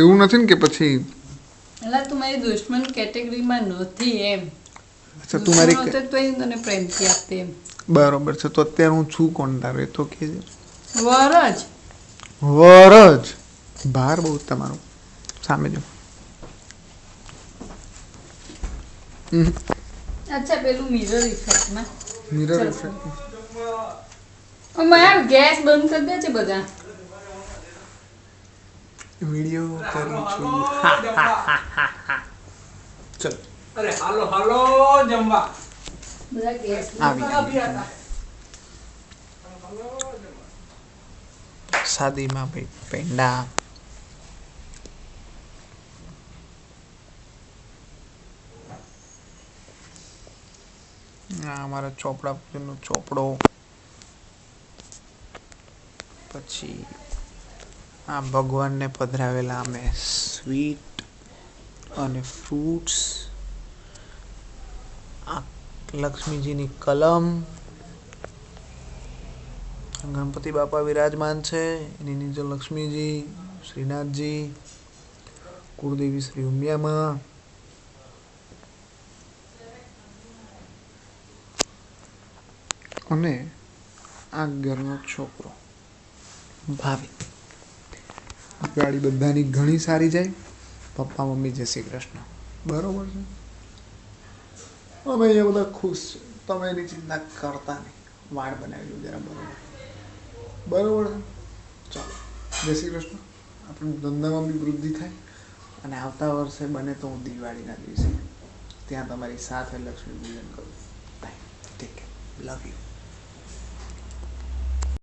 એવું નથી ને કે પછી એટલે તું મારી દુશ્મન કેટેગરીમાં નથી એમ. અચ્છા તું મારી દુશ્મન હોતે તો તને પ્રેમથી આપતે એમ. બરોબર છે. તો અત્યારે હું છું કોણ તારે તો કે વરજ વરજ ભાર બહુ તમારું સામે જો. અચ્છા પેલું મિરર ઇફેક્ટમાં મિરર ચલ ઇફેક્ટ મારા ગેસ બંધ કરી દે છે બધા. વિડિયો કરું છું. ચલ અરે હાલો હાલો જમવા. બધા ગેસ આવી શાદીમાં ભાઈ પેંડા અમારા ચોપડા પૂજનનો ચોપડો, પછી આ ભગવાનને પધરાવેલા અમે સ્વીટ અને ફ્રૂટ્સ, આ લક્ષ્મીજીની કલમ, ગણપતિ બાપા વિરાજમાન છે, એની નીચે લક્ષ્મીજી, શ્રીનાથજી, કુળદેવી શ્રી ઉમિયામાં, અને આ ઘરનો છોકરો ભાવિ. ગાડી બધાની ઘણી સારી જાય. પપ્પા મમ્મી જય શ્રી કૃષ્ણ. બરોબર છે. અમે અહીંયા બધા ખુશ છે. તમે એની ચિંતા કરતા નહીં. વાળ બનાવી જરા બરોબર છે. ચાલો જય શ્રી કૃષ્ણ. આપણું ધંધામાં બી વૃદ્ધિ થાય અને આવતા વર્ષે બને તો હું દિવાળીના દિવસે ત્યાં તમારી સાથે લક્ષ્મી પૂજન કરું. Bye take care love you.